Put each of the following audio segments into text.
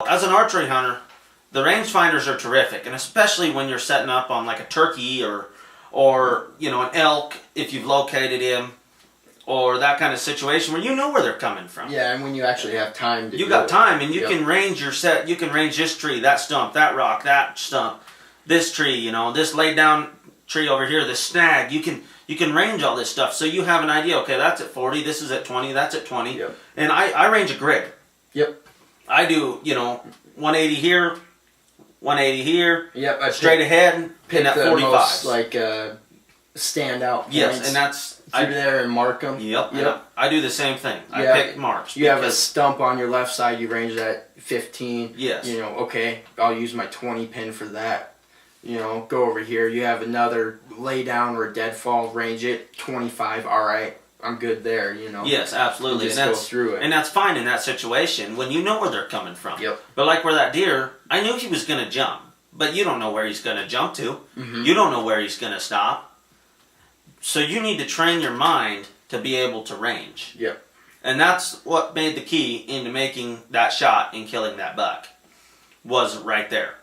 As an archery hunter, the rangefinders are terrific, and especially when you're setting up on like a turkey or an elk, if you've located him, or that kind of situation where you know where they're coming from. Yeah, and when you actually have time to you got time, and you can range your set. You can range this tree, that stump, that rock, that stump, this tree, this laid down tree over here, this snag. You can range all this stuff, so you have an idea. Okay, that's at 40, this is at 20, that's at 20, and I range a grid. Yep. I do 180 here, 180 here. Yep. Straight ahead, pin at 45. Most, standout points. Yes, and that's through there and mark them. Yep. I do the same thing. I pick marks. You have a stump on your left side. You range that 15. Yes. Okay, I'll use my 20 pin for that. Go over here. You have another lay down or deadfall. Range it 25. All right, I'm good there. Yes, absolutely. And go through it. And that's fine in that situation when you know where they're coming from. Yep. But like where that deer, I knew he was going to jump, but you don't know where he's going to jump to. Mm-hmm. You don't know where he's going to stop. So you need to train your mind to be able to range. Yep. And that's what made the key into making that shot and killing that buck, was right there.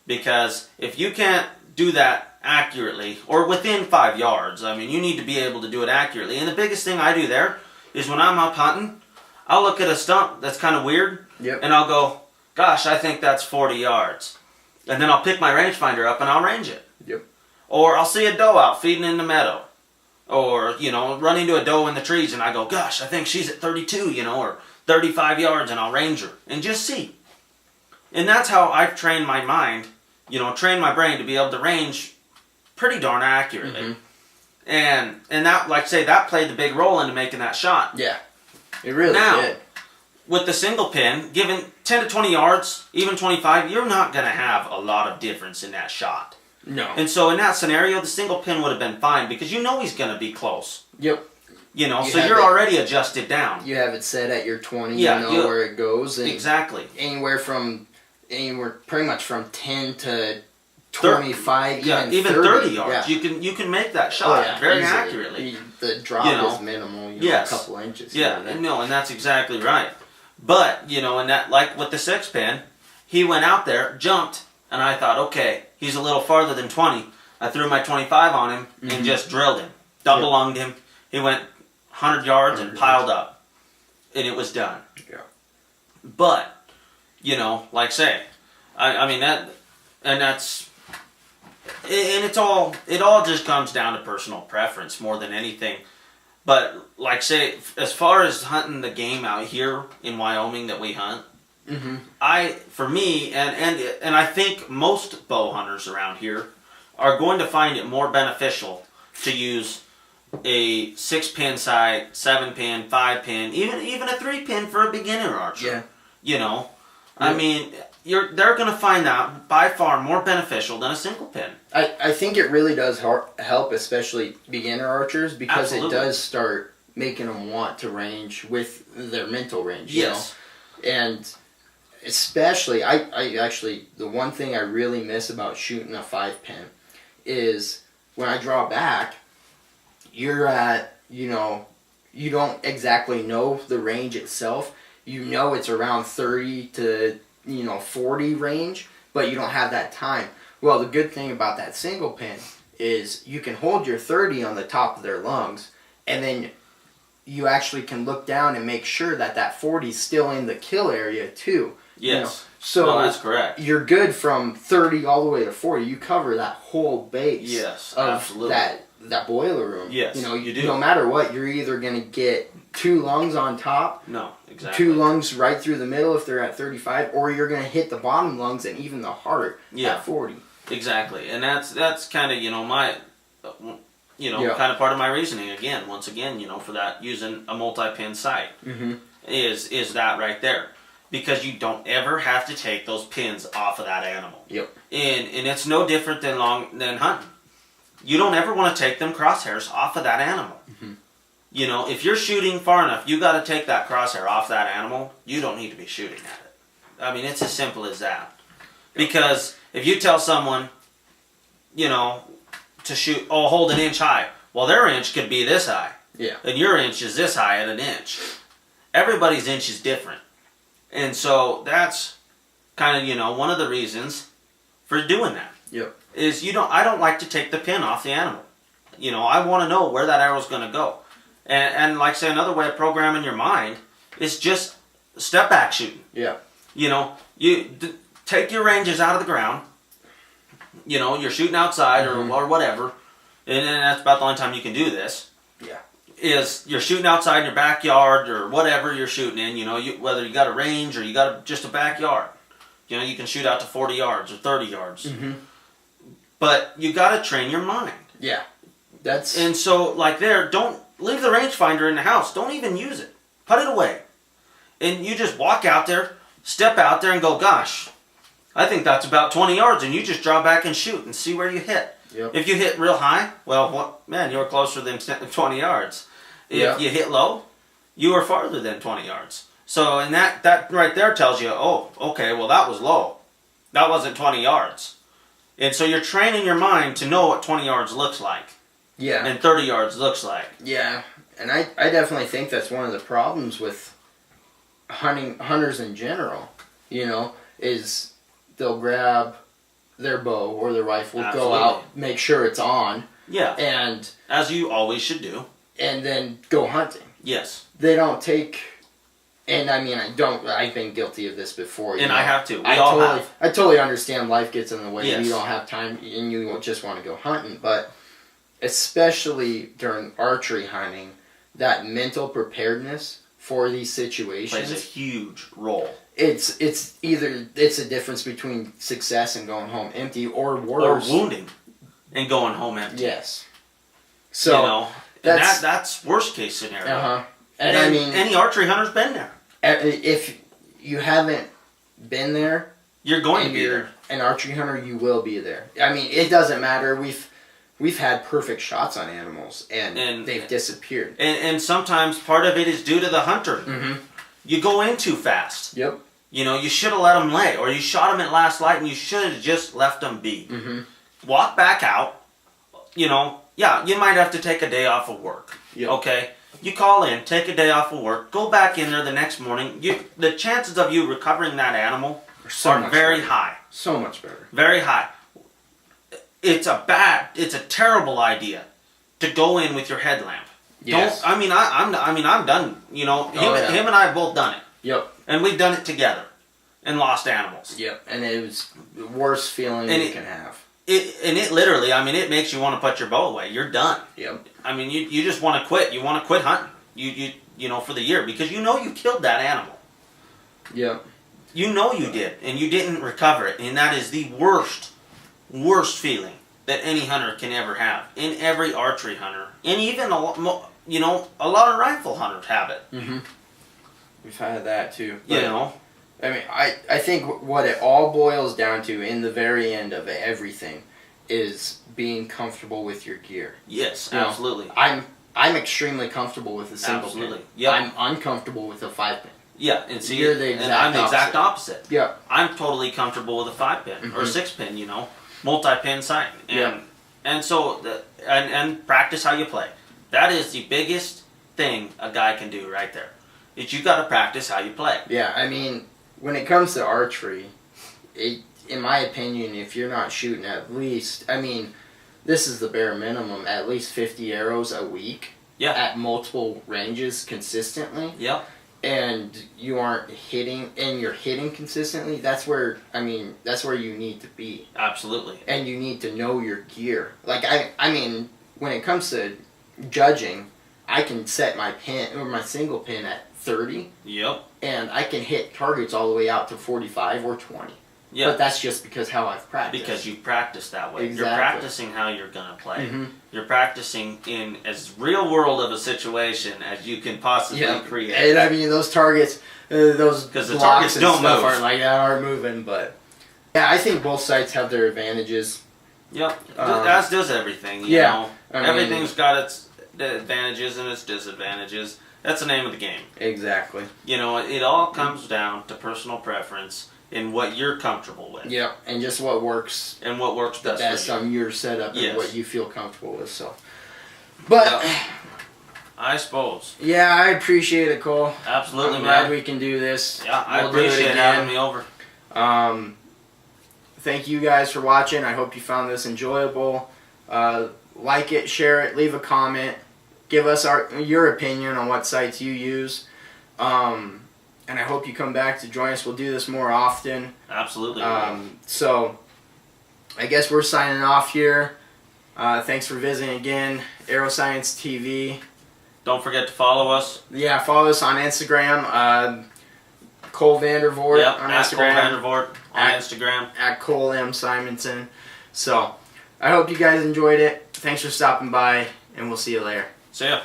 Because if you can't do that accurately, or within 5 yards, you need to be able to do it accurately. And the biggest thing I do there is when I'm up hunting, I'll look at a stump that's kind of weird, and I'll go, gosh, I think that's 40 yards. And then I'll pick my rangefinder up and I'll range it. Yep. Or I'll see a doe out feeding in the meadow. Or, run into a doe in the trees and I go, gosh, I think she's at 32, or 35 yards, and I'll range her. And just see. And that's how I've trained my mind, trained my brain to be able to range pretty darn accurately. Mm-hmm. And that, like I say, that played the big role into making that shot. Yeah, it really did. With the single pin, given 10 to 20 yards, even 25, you're not going to have a lot of difference in that shot. No. And so in that scenario, the single pin would have been fine because he's going to be close. Yep. So you're already adjusted down. You have it set at your 20, you know where it goes. And exactly. Anywhere pretty much from 10 to 25, even 30 yards. Yeah. You can make that shot very easily. accurately. The drop is minimal, a couple inches. And that's exactly right. But, and that, like with the 6-pin, he went out there, jumped, and I thought, okay, he's a little farther than 20. I threw my 25 on him and just drilled him. Double lunged him. He went 100 yards and piled up. And it was done. Yeah. But, like say, it all just comes down to personal preference more than anything. But, like say, as far as hunting the game out here in Wyoming that we hunt, for me, and I think most bow hunters around here are going to find it more beneficial to use a 6-pin sight, 7-pin, 5-pin, even a 3-pin for a beginner archer. Yeah. They're going to find that by far more beneficial than a single pin. I think it really does help, especially beginner archers, because it does start making them want to range with their mental range. Yes. And especially, I actually, the one thing I really miss about shooting a 5-pin is when I draw back, you're at, you don't exactly know the range itself. It's around 30 to 40 range, but you don't have that time. Well, the good thing about that single pin is you can hold your 30 on the top of their lungs, and then you actually can look down and make sure that 40 is still in the kill area too. Yes. So that's correct. You're good from 30 all the way to 40. You cover that whole base. Yes, of absolutely. that boiler room. Yes, you do. No matter what, you're either going to get 2 lungs on top. No, exactly. 2 lungs right through the middle if they're at 35, or you're going to hit the bottom lungs and even the heart at 40. Exactly, and that's kind of my, kind of part of my reasoning. Once again, for that using a multi-pin sight is that right there, because you don't ever have to take those pins off of that animal. Yep. And it's no different than hunting. You don't ever want to take them crosshairs off of that animal. If you're shooting far enough, you got to take that crosshair off that animal. You don't need to be shooting at it. It's as simple as that. Because if you tell someone, to shoot, hold an inch high. Well, their inch could be this high. Yeah. And your inch is this high at an inch. Everybody's inch is different. And so that's kind of, you know, one of the reasons for doing that. Yep. Is I don't like to take the pin off the animal. You know, I want to know where that arrow's going to go. And like I say, another way of programming your mind is just step back shooting. Yeah. You know, take your ranges out of the ground. You know, you're shooting outside or whatever. And that's about the only time you can do this. Yeah. Is you're shooting outside in your backyard or whatever you're shooting in. You know, whether you got a range or you got just a backyard. You know, you can shoot out to 40 yards or 30 yards. Mm-hmm. But you got to train your mind. Yeah. And so, like don't leave the rangefinder in the house. Don't even use it. Put it away. And you just walk out there, step out there and go, gosh, I think that's about 20 yards. And you just draw back and shoot and see where you hit. Yep. If you hit real high, well, man, you were closer than 20 yards. If you hit low, you were farther than 20 yards. So, and that right there tells you, oh, okay, well, that was low. That wasn't 20 yards. And so you're training your mind to know what 20 yards looks like. Yeah. And 30 yards looks like. Yeah. And I definitely think that's one of the problems with hunters in general, you know, is they'll grab their bow or their rifle, Absolutely. Go out, make sure it's on. Yeah. And as you always should do. And then go hunting. Yes. They don't take... And I mean, I've been guilty of this before. And I have too. I totally understand life gets in the way. Yes. You don't have time and you just want to go hunting. But especially during archery hunting, that mental preparedness for these situations plays a huge role. It's a difference between success and going home empty or worse. Or wounding and going home empty. Yes. So, you know, that's worst case scenario. Uh-huh. And I mean, any archery hunter's been there. If you haven't been there, you're going to be there. An archery hunter, you will be there. I mean, it doesn't matter. We've had perfect shots on animals, and they've disappeared. And sometimes part of it is due to the hunter. Mm-hmm. You go in too fast. Yep. You know, you should have let them lay, or you shot them at last light, and you should have just left them be. Mm-hmm. Walk back out. You know, yeah, you might have to take a day off of work. Yep. Okay. You call in, take a day off of work, go back in there the next morning. The chances of you recovering that animal are very high. So much better. Very high. It's a terrible idea to go in with your headlamp. Yes. I'm done. You know, him and I have both done it. Yep. And we've done it together and lost animals. Yep. And it was the worst feeling you can have. It literally, I mean, it makes you want to put your bow away. You're done. Yep. I mean, you just want to quit. You want to quit hunting. You know, for the year because you know you killed that animal. Yep. You know you did, and you didn't recover it, and that is the worst feeling that any hunter can ever have. And every archery hunter, and even a lot of rifle hunters have it. Mm-hmm. We've had that too. You know. I mean, I think what it all boils down to in the very end of everything is being comfortable with your gear. Yes, absolutely. I'm extremely comfortable with a single pin. Yep. I'm uncomfortable with a 5-pin. Yeah, and see, you're the exact I'm the exact opposite. Yeah. I'm totally comfortable with a 5-pin or 6-pin, you know, multi-pin sighting. And so, and practice how you play. That is the biggest thing a guy can do right there. Is you got to practice how you play. Yeah, I mean, when it comes to archery, in my opinion, if you're not shooting at least, I mean, this is the bare minimum, at least 50 arrows a week at multiple ranges consistently. Yep. And you aren't hitting, and you're hitting consistently, that's where you need to be. Absolutely. And you need to know your gear. Like, I mean, when it comes to judging, I can set my pin, or my single pin at 30. Yep. And I can hit targets all the way out to 45 or 20. Yeah. But that's just because how I've practiced. Because you practice that way. Exactly. You're practicing how you're going to play. Mm-hmm. You're practicing in as real world of a situation as you can possibly create. And I mean, those targets, those because the targets don't move. Aren't moving, but yeah, I think both sides have their advantages. Yep. As does everything. You know? Everything's got its advantages and its disadvantages. That's the name of the game. Exactly. You know, it all comes down to personal preference and what you're comfortable with. Yep, and just what works. And what works the best for you. On your setup and what you feel comfortable with. So, but I suppose. Yeah, I appreciate it, Cole. Absolutely, I'm man. glad we can do this. Yeah, I appreciate having me over. Thank you guys for watching. I hope you found this enjoyable. Like it, share it, leave a comment. Give us your opinion on what sites you use. And I hope you come back to join us. We'll do this more often. Absolutely. So, I guess we're signing off here. Thanks for visiting again. Aeroscience TV. Don't forget to follow us. Yeah, follow us on Instagram. Cole Vandervoort on Instagram. Cole Vandervoort on Instagram. At Cole M. Simonson. So, I hope you guys enjoyed it. Thanks for stopping by, and we'll see you later. See ya.